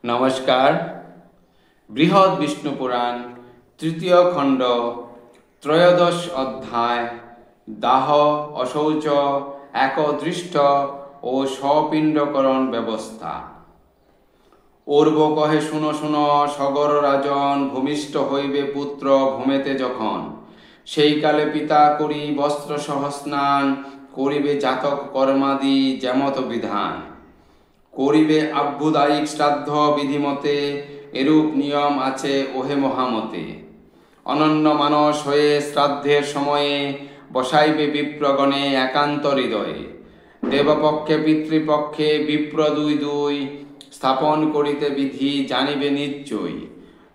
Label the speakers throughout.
Speaker 1: নমস্কার। বৃহৎ বিষ্ণু পুরাণ তৃতীয় খণ্ড ত্রয়োদশ অধ্যায় দাহ অশৌচ একদৃষ্ট ও স্বপিণ্ডকরণ ব্যবস্থা। অর্ব কহে শুনো শুনো সগর রাজন ভূমিষ্ঠ হইবে পুত্র ভূমেতে যখন, সেই কালে পিতা করি বস্ত্র সহ স্নান করিবে জাতক কর্মাদি যেমত বিধান। করিবে আভ্যুদায়িক শ্রাদ্ধ বিধিমতে এরূপ নিয়ম আছে ওহে মহামতে। অনন্য মানস হয়ে শ্রাদ্ধের সময়ে বসাইবে বিপ্রগণে একান্ত হৃদয়ে। দেবপক্ষে পিতৃপক্ষে বিপ্র দুই দুই স্থাপন করিতে বিধি জানিবে নিশ্চয়ই।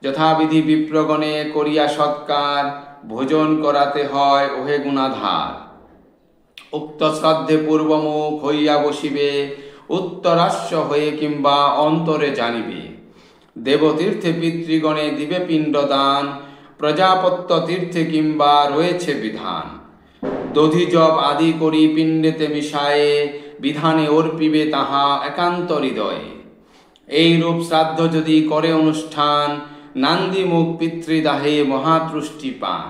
Speaker 1: যথাবিধি বিপ্রগণে করিয়া সৎকার ভোজন করাতে হয় ওহে গুণাধার। উক্ত শ্রাদ্ধে পূর্বমুখ হইয়া বসিবে উত্তরাস্য হয়ে কিংবা অন্তরে জানিবে। দেবতীর্থে পিতৃগণে দিবে পিণ্ডদান, প্রজাপত্য তীর্থে কিংবা রয়েছে বিধান। দধি জপ আদি করি পিণ্ডেতে মিশায়ে বিধানে অর্পিবে তাহা একান্ত হৃদয়ে। এইরূপ শ্রাদ্ধ যদি করে অনুষ্ঠান নান্দিমুখ পিতৃদাহে মহাতুষ্টি পান।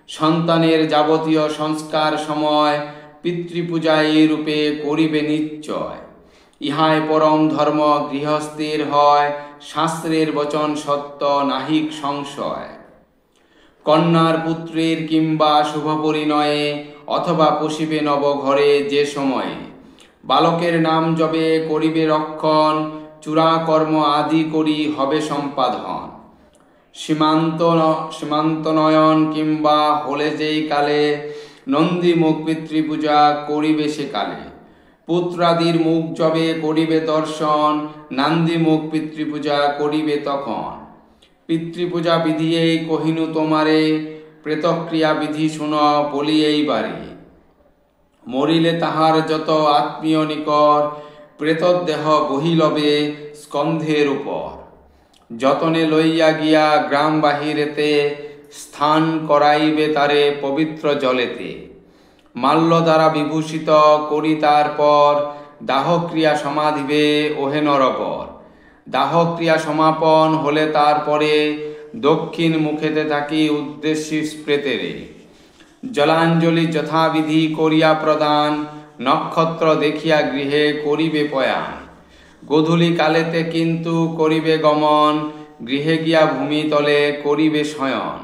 Speaker 1: সন্তানের যাবতীয় সংস্কার সময় পিতৃপূজা এই রূপে করিবে নিশ্চয়। ইহাই পরম ধর্ম গৃহস্থের হয়, শাস্ত্রের বচন সত্য নাহিক সংশয়। কন্যার পুত্রের কিংবা শুভ পরিণয়ে অথবা পশিবে নবঘরে যে সময়ে, বালকের নাম জবে করিবে রক্ষণ, চূড়াকর্ম আদি করি হবে সম্পাদন। সীমান্তনয়ন কিংবা হলে যেই কালে নন্দীমুখ পিতৃপূজা করিবে সে কালে। পুত্রাদির মুখ জবে করিবে দর্শন, নান্দিমুখ পিতৃপূজা করিবে তখন। পিতৃপূজা বিধি এই কহিনু তোমারে, প্রেতক্রিয়া বিধি শুন বলি এইবারে। মরিলে তাহার যত আত্মীয় নিকর, প্রেতদেহ বহিলবে স্কন্ধের উপর। যতনে লইয়া গিয়া গ্রাম বাহিরেতে, স্থান করাইবে তারে পবিত্র জলেতে। মাল্য দ্বারা বিভূষিত করি তারপর, দাহক্রিয়া সমাধিবে ওহে নরপর। দাহক্রিয়া সমাপন হলে তারপরে, দক্ষিণ মুখেতে থাকি উদ্দেশ্যী প্রেতেরে। জলাঞ্জলি যথাবিধি করিয়া প্রদান, নক্ষত্র দেখিয়া গৃহে করিবে পয়ান। গোধূলি কালেতে কিন্তু করিবে গমন, গৃহে গিয়া ভূমিতলে করিবে শয়ন।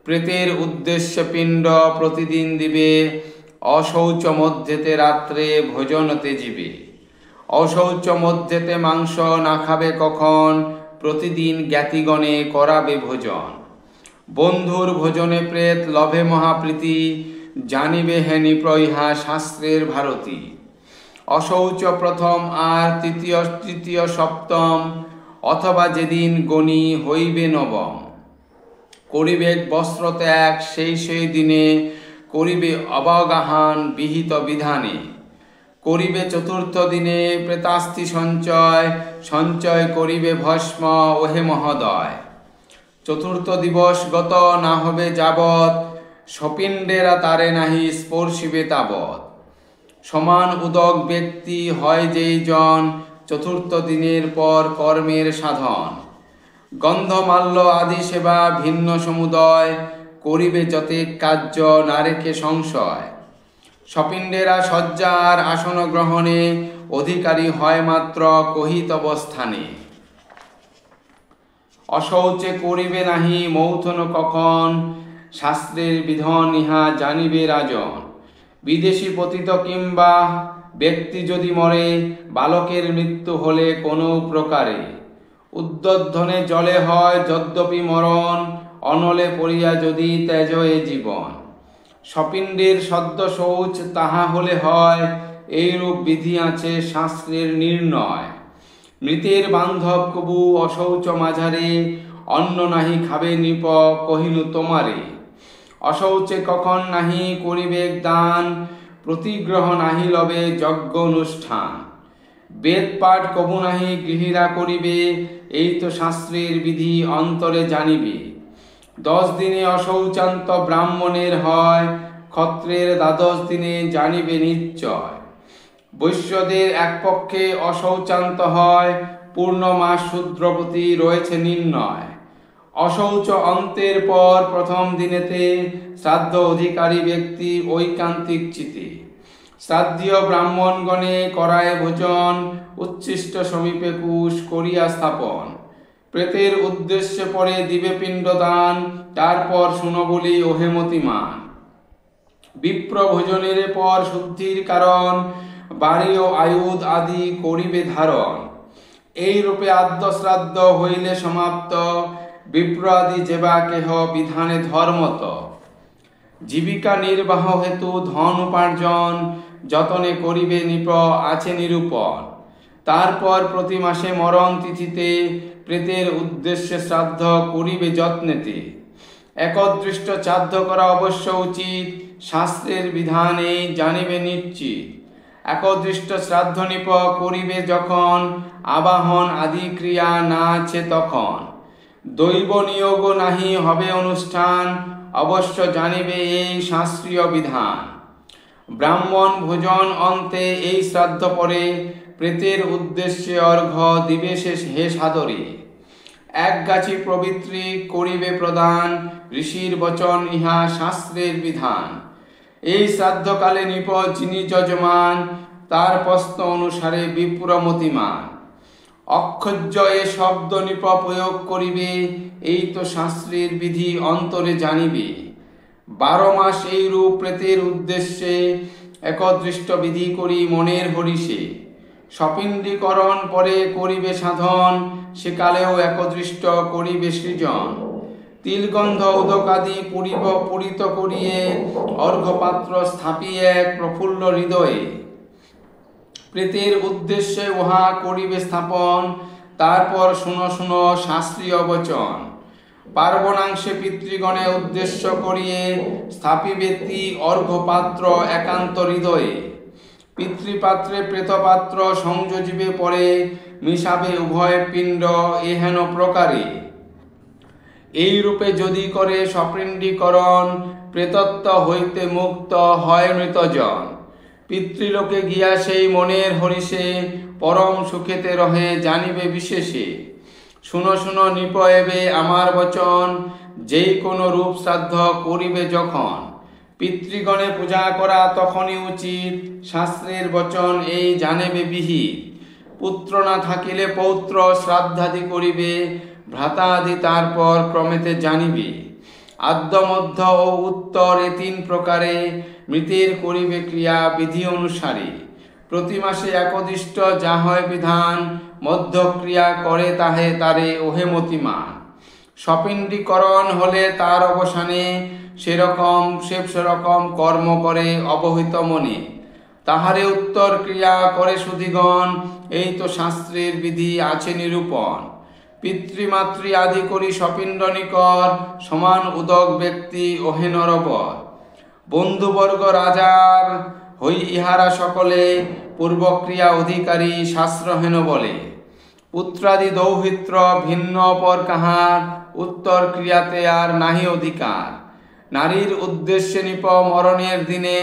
Speaker 1: প্রেতের উদ্দেশ্য পিণ্ড প্রতিদিন দিবে, অশৌচ মধ্যেতে রাত্রে ভোজন তেজিবে। অশৌচ মধ্যেতে মাংস না খাবে কখন, প্রতিদিন জ্ঞাতিগণে করাবে ভোজন। বন্ধুর ভোজনে প্রেত লভে মহাপ্রীতি, জানিবে হেনি প্রইহা শাস্ত্রের ভারতী। অশৌচ প্রথম আর তৃতীয় সপ্তম, অথবা যেদিন গণি হইবে নবম। করিবে বস্ত্র ত্যাগ সেই দিনে, করিবে অবগাহন বিহিত বিধানে। করিবে চতুর্থ দিনে প্রেতাস্থি সঞ্চয় করিবে ভস্ম ওহে মহোদয়। চতুর্থ দিবস গত না হবে যাবৎ, স্বপিণ্ডেরা তারে নাহি স্পর্শিবে তাবৎ। সমান উদক ব্যক্তি হয় যেই জন, চতুর্থ দিনের পর কর্মের সাধন। গন্ধমাল্য আদি সেবা ভিন্ন সমুদয়, করিবে যতেক কার্য না রেখে সংশয়। স্বপিণ্ডেরা শয্যার আসন গ্রহণে, অধিকারী হয় মাত্র কহিতব স্থানে। অশৌচে করিবে নাহি মৌথন কখন, শাস্ত্রের বিধান ইহা জানিবে রাজন। বিদেশী পতিত কিংবা ব্যক্তি যদি মরে, বালকের মৃত্যু হলে কোনো প্রকারে। উদ্বোধনে জলে হয় যদ্যপি মরণ, অনলে পড়িয়া যদি ত্যাজ এ জীবন। স্বপিণ্ডের সদ্য শৌচ তাহা হলে হয়, এইরূপ বিধি আছে শাস্ত্রের নির্ণয়। মৃতের বান্ধব কবু অশৌচ মাঝারে, অন্ন নাহি খাবে নৃপ কহিনু তোমারে। অশৌচে কখন নাহি করিবে দান, প্রতিগ্রহ নাহি লবে যজ্ঞ অনুষ্ঠান। বেদ পাঠ কবু নাহি গৃহীরা করিবে, এই তো শাস্ত্রের বিধি অন্তরে জানিবে। 10 দিনে অশৌচান্ত ব্রাহ্মণের হয়, ক্ষত্রের 12 দিনে জানিবে নিশ্চয়। বৈশ্যদের এক পক্ষে অশৌচান্ত হয়, পূর্ণমাস শূদ্রপতি রয়েছে নির্ণয়। অশৌচ অন্তের পর প্রথম দিনেতে শ্রাদ্ধ অধিকারী ব্যক্তি ঐকান্তিক চিতে শ্রাদ্ধীয় ব্রাহ্মণগণে করায় ভোজন, উচ্ছিষ্ট সমীপে কুশ করিয়া স্থাপন। প্রেতের উদ্দেশ্যে পরে দিবে পিণ্ডদান, তারপর শুনো বলি ওহে মতিমান। বিপ্র ভোজনের পর শুদ্ধির কারণ, বাড়ি ও আয়ুধ আদি করিবে ধারণ। এই রূপে আদ্য শ্রাদ্ধ হইলে সমাপ্ত, বিপ্র আদি যেবা কেহ বিধানে ধর্মত। জীবিকা নির্বাহ হেতু ধন উপার্জন, যতনে করিবে নৃপ আছে নিরূপণ। তারপর প্রতি মাসে মরণ তিথিতে প্রেতের উদ্দেশ্যে শ্রাদ্ধ করিবে যত্নেতে। একদৃষ্ট শ্রাদ্ধ করা অবশ্য উচিত, শাস্ত্রের বিধানে জানিবে নিশ্চিত। একদৃষ্ট শ্রাদ্ধ নিপ করিবে যখন, আবাহন আদি ক্রিয়া না আছে তখন। দৈব নিয়োগ নাহি হবে অনুষ্ঠান, অবশ্য জানিবে এই শাস্ত্রীয় বিধান। ব্রাহ্মণ ভোজন অন্তে এই শ্রাদ্ধ পরে, প্রেতের উদ্দেশ্যে অর্ঘ্য দিবে হে সাদরে। এক গাছি প্রবৃত্তি করিবে প্রদান, ঋষির বচন ইহা শাস্ত্রের বিধান। এই শ্রাদ্ধকালে নৃপ যিনি যজমান, তার প্রশ্ন অনুসারে বিপ্রমতিমান। অক্ষজ্য এ শব্দ নৃপ প্রয়োগ করিবে, এই তো শাস্ত্রের বিধি অন্তরে জানিবে। 12 মাস এই রূপ প্রেতের উদ্দেশ্যে, একদৃষ্ট বিধি করি মনের হরিষে। সপিণ্ডীকরণ পরে করিবে সাধন, সেকালেও একদৃষ্ট করিবে সৃজন। তিলগন্ধ উদকাদি পূরিত করিয়ে, অর্ঘ্যপাত্র স্থাপিয়ে এক প্রফুল্ল হৃদয়ে। প্রেতের উদ্দেশ্যে উহা করিবে স্থাপন, তারপর শুনো শুনো শাস্ত্রীয় বচন। পার্বণাংশে পিতৃগণে উদ্দেশ্য করিয়ে, স্থাপিবে অর্ঘ্যপাত্র একান্ত হৃদয়ে। পিতৃপাত্রে প্রেতপাত্র সংযোজিবে পরে, মিশাবে উভয় পিণ্ড এহেন প্রকারে। এই রূপে যদি করে সপিণ্ডীকরণ, প্রেতত্ব হইতে মুক্ত হয় মৃতজন। পিতৃলোকে গিয়া সেই মনের হরিষে, পরম সুখেতে রহে জানিবে বিশেষে। শুনো শুনো নৃপ এবে আমার বচন, যেই কোনো রূপ শ্রাদ্ধ করিবে যখন। পিতৃগণে পূজা করা তখনই উচিত, শাস্ত্রের বচন এই জানেবে বিহিত। পুত্র না থাকিলে পৌত্র শ্রাদ্ধাদি করিবে, ভ্রাতাদি তারপর ক্রমেতে জানিবে। আদ্য মধ্য ও উত্তর এ 3 প্রকারে, মৃতের করিবে ক্রিয়া বিধি অনুসারে। প্রতি মাসে একদিষ্ট যা হয় বিধান, মধ্য ক্রিয়া করে তাহে তারে ওহে মতিমান। সপিণ্ডীকরণ হলে তার অবসানে, সেরকম কর্ম করে অবহিত মনে। তাহারে উত্তর ক্রিয়া করে সুধীগণ, এই তো শাস্ত্রের বিধি আছে নিরূপণ। পিতৃমাতৃ আদি করি সপিণ্ড নিকর, সমান উদক ব্যক্তি ওহে নরবর। বন্ধুবর্গ রাজার হই ইহারা সকলে, পূর্বক্রিয়া অধিকারী শাস্ত্রহেন বলে। পুত্রাদি দৌহিত্র ভিন্ন অপর কাহার, উত্তর ক্রিয়াতে আর নাহি অধিকার। নারীর উদ্দেশ্যে নৃপ মরণের দিনে,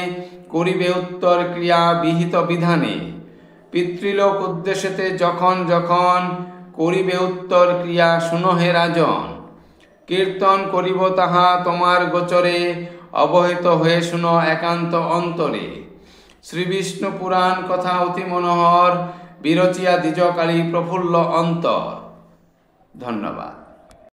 Speaker 1: করিবে উত্তর ক্রিয়া বিহিত বিধানে। পিতৃলোক উদ্দেশ্যেতে যখন যখন, করিবে উত্তর ক্রিয়া শুনো হে রাজন। কীর্তন করিব তাহা তোমার গোচরে, অবহিত হয়ে শুনো একান্ত অন্তরে। শ্রী বিষ্ণু পুরাণ কথা অতি মনোহর, বিরচিয়া দ্বিজকালী প্রফুল্ল অন্তর। ধন্যবাদ।